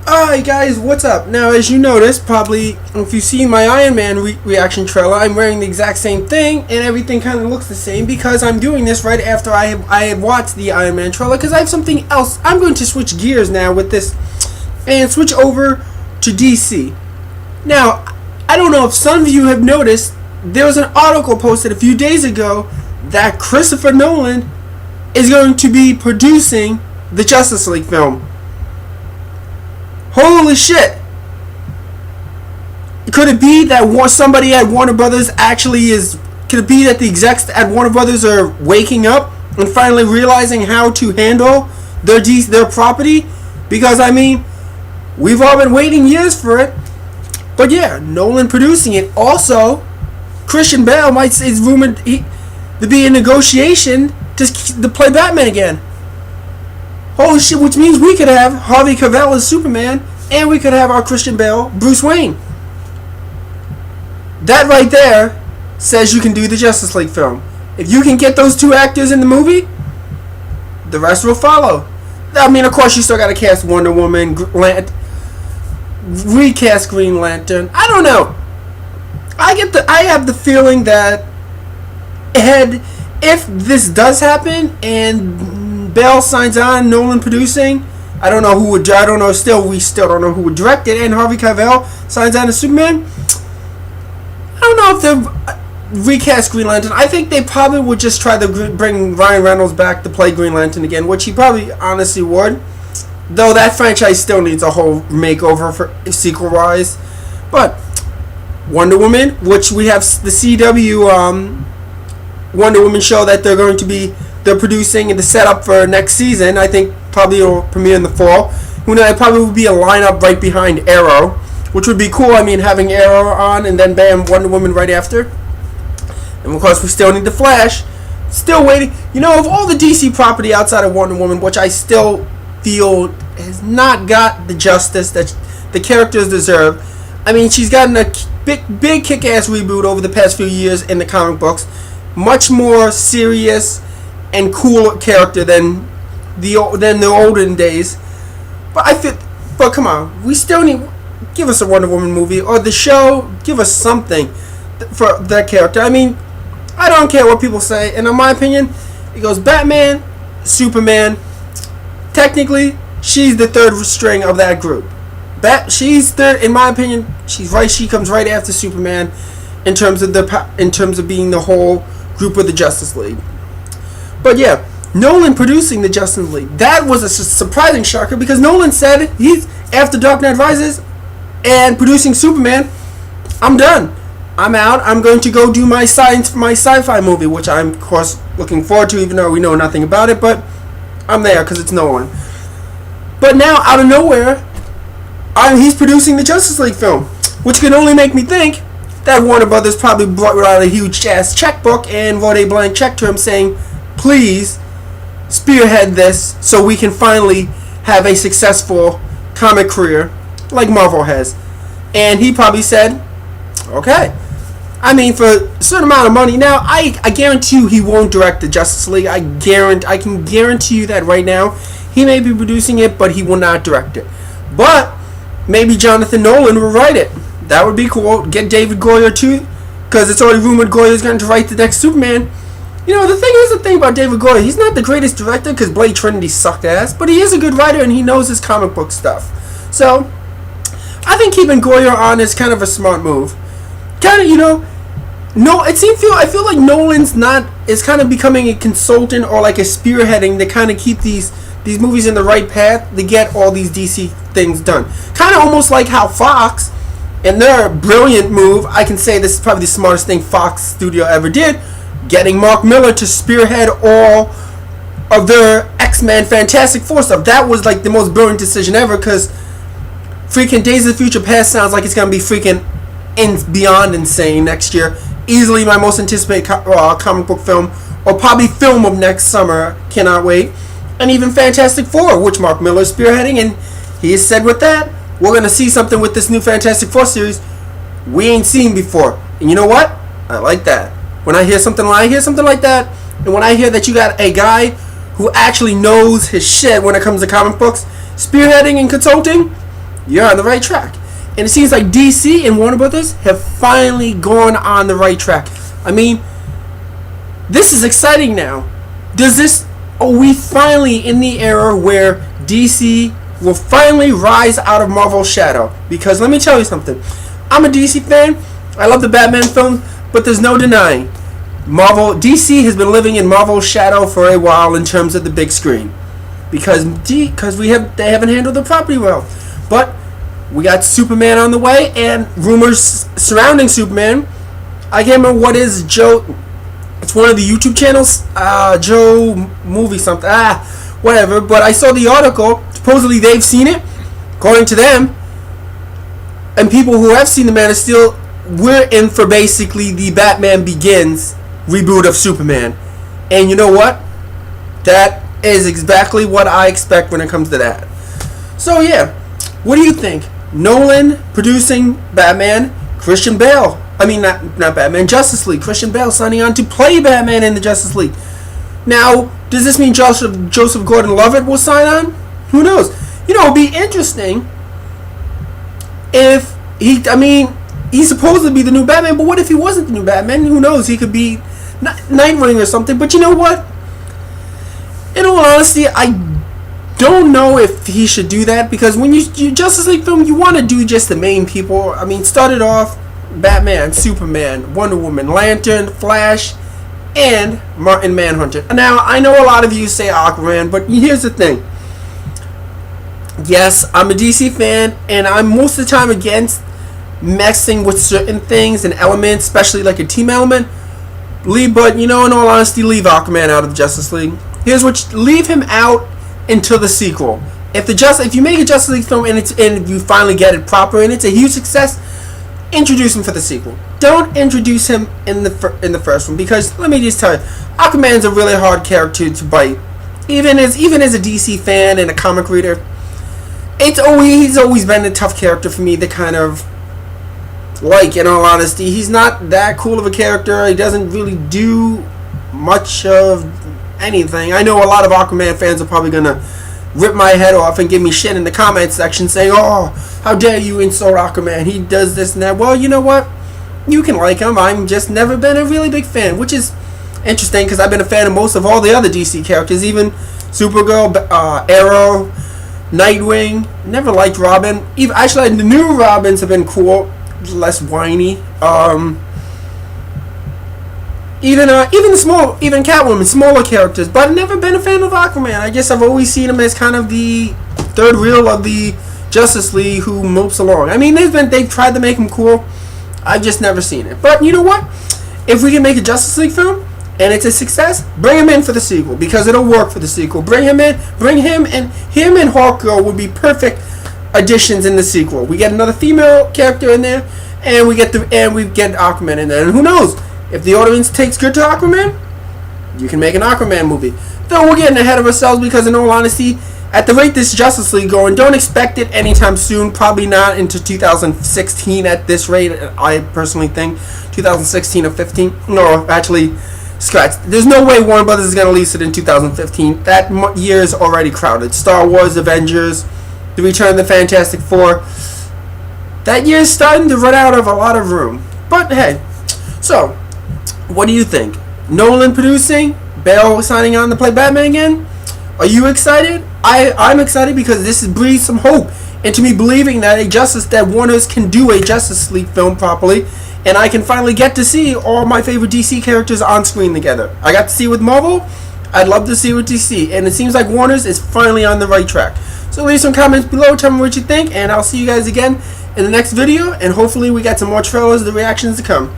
Alright guys, what's up? Now as you noticed, probably if you see my Iron Man reaction trailer, I'm wearing the exact same thing and everything kind of looks the same because I'm doing this right after I have watched the Iron Man trailer because I have something else. I'm going to switch gears now with this and switch over to DC. Now, I don't know if some of you have noticed, there was an article posted a few days ago that Christopher Nolan is going to be producing the Justice League film. Holy shit! Could it be that somebody at Warner Brothers actually is... Could it be that the execs at Warner Brothers are waking up and finally realizing how to handle their property? Because, I mean, we've all been waiting years for it. But yeah, Nolan producing it. Also, Christian Bale is rumored to be in negotiation to play Batman again. Holy shit, which means we could have Harvey Keitel as Superman, and we could have our Christian Bale, Bruce Wayne. That right there says you can do the Justice League film. If you can get those two actors in the movie, the rest will follow. I mean, of course, you still got to cast Wonder Woman, recast Green Lantern. I don't know. I have the feeling that if this does happen and Bale signs on, Nolan producing, I don't know who would. I don't know. We still don't know who would direct it. And Harvey Keitel signs on as Superman. I don't know if they'll recast Green Lantern. I think they probably would just try to bring Ryan Reynolds back to play Green Lantern again, which he probably honestly would. Though that franchise still needs a whole makeover for sequel-wise. But Wonder Woman, which we have the CW Wonder Woman show that they're producing and the setup for next season. I think probably it'll premiere in the fall. Who knows? It probably would be a lineup right behind Arrow, which would be cool. I mean, having Arrow on and then bam, Wonder Woman right after. And of course, we still need the Flash. Still waiting. You know, of all the DC property outside of Wonder Woman, which I still feel has not got the justice that the characters deserve. I mean, she's gotten a big kick-ass reboot over the past few years in the comic books. Much more serious and cooler character than the olden days. But come on, we still need, give us a Wonder Woman movie or the show. Give us something for that character. I mean, I don't care what people say, and in my opinion, it goes Batman, Superman. Technically, she's the third string of that group. She's third, in my opinion. She's right. She comes right after Superman in terms of being the whole group of the Justice League. But yeah, Nolan producing the Justice League. That was a surprising shocker because Nolan said he's after Dark Knight Rises and producing Superman. I'm done. I'm out. I'm going to go do my sci-fi movie, which I'm of course looking forward to, even though we know nothing about it. But I'm there because it's Nolan. But now, out of nowhere, he's producing the Justice League film, which can only make me think that Warner Brothers probably brought out a huge ass checkbook and wrote a blank check to him saying, please spearhead this so we can finally have a successful comic career like Marvel has. And he probably said, okay. I mean, for a certain amount of money. Now, I guarantee you he won't direct the Justice League. I can guarantee you that right now. He may be producing it, but he will not direct it. But maybe Jonathan Nolan will write it. That would be cool. Get David Goyer too, because it's already rumored Goyer's going to write the next Superman. You know, the thing about David Goyer, he's not the greatest director because Blade Trinity sucked ass, but he is a good writer and he knows his comic book stuff. So, I think keeping Goyer on is kind of a smart move. Kind of, you know, I feel like Nolan's is kind of becoming a consultant or like a spearheading to kind of keep these movies in the right path to get all these DC things done. Kind of almost like how Fox, in their brilliant move, I can say this is probably the smartest thing Fox Studio ever did, getting Mark Miller to spearhead all of their X-Men Fantastic Four stuff. That was like the most brilliant decision ever because freaking Days of the Future Past sounds like it's going to be freaking beyond insane next year. Easily my most anticipated comic book film, or probably film of next summer. Cannot wait. And even Fantastic Four, which Mark Miller is spearheading, and he has said with that, we're going to see something with this new Fantastic Four series we ain't seen before. And you know what? I like that. When I hear something like that, and when I hear that you got a guy who actually knows his shit when it comes to comic books, spearheading and consulting, you're on the right track. And it seems like DC and Warner Brothers have finally gone on the right track. I mean, this is exciting now. Are we finally in the era where DC will finally rise out of Marvel's shadow? Because let me tell you something. I'm a DC fan. I love the Batman films, but there's no denying DC has been living in Marvel's shadow for a while in terms of the big screen, because they haven't handled the property well. But we got Superman on the way, and rumors surrounding Superman. I can't remember what is Joe. It's one of the YouTube channels, Joe Movie something, whatever. But I saw the article. Supposedly they've seen it, according to them, and people who have seen the Man of Steel. We're in for basically the Batman Begins reboot of Superman. And you know what? That is exactly what I expect when it comes to that. So yeah, what do you think? Nolan producing Batman, Christian Bale. I mean, not Batman, Justice League. Christian Bale signing on to play Batman in the Justice League. Now, does this mean Joseph Gordon-Levitt will sign on? Who knows? You know, it'd be interesting if he's supposed to be the new Batman, but what if he wasn't the new Batman? Who knows? He could be Nightwing or something. But you know what? In all honesty, I don't know if he should do that, because when you Justice League film, you want to do just the main people. I mean, started off Batman, Superman, Wonder Woman, Lantern, Flash, and Martin Manhunter. Now, I know a lot of you say Aquaman, but here's the thing. Yes, I'm a DC fan, and I'm most of the time against messing with certain things and elements, especially like a team element. But in all honesty, leave Aquaman out of the Justice League. Leave him out until the sequel. If you make a Justice League film and you finally get it proper and it's a huge success, introduce him for the sequel. Don't introduce him in the first one, because let me just tell you, Aquaman's a really hard character to bite. Even as a DC fan and a comic reader, he's always been a tough character for me to kind of like. In all honesty, he's not that cool of a character. He doesn't really do much of anything. I know a lot of Aquaman fans are probably gonna rip my head off and give me shit in the comments section saying, "Oh, how dare you insult Aquaman? He does this and that." Well, you know what? You can like him. I'm just never been a really big fan, which is interesting because I've been a fan of most of all the other DC characters, even Supergirl, Arrow, Nightwing. Never liked Robin. Actually, the new Robins have been cool, less whiny. Even Catwoman, smaller characters, but I've never been a fan of Aquaman. I guess I've always seen him as kind of the third wheel of the Justice League who mopes along. I mean, they've tried to make him cool. I've just never seen it. But you know what? If we can make a Justice League film and it's a success, bring him in for the sequel, because it'll work for the sequel. Bring him in. Him and Hawkgirl would be perfect additions in the sequel. We get another female character in there, and we get Aquaman in there. And who knows? If the audience takes good to Aquaman, you can make an Aquaman movie. Though we're getting ahead of ourselves, because in all honesty, at the rate this Justice League going, don't expect it anytime soon. Probably not into 2016 at this rate. I personally think 2016 or 15. No, actually, scratch. There's no way Warner Brothers is going to release it in 2015. That year is already crowded. Star Wars, Avengers, The Return of the Fantastic Four. That year is starting to run out of a lot of room. But hey, so what do you think? Nolan producing, Bale signing on to play Batman again? Are you excited? I'm excited, because this breathes some hope into me believing that Warner's can do a Justice League film properly, and I can finally get to see all my favorite DC characters on screen together. I got to see with Marvel. I'd love to see with DC, and it seems like Warner's is finally on the right track. So leave some comments below, tell me what you think, and I'll see you guys again in the next video, and hopefully we got some more trailers, the reactions to come.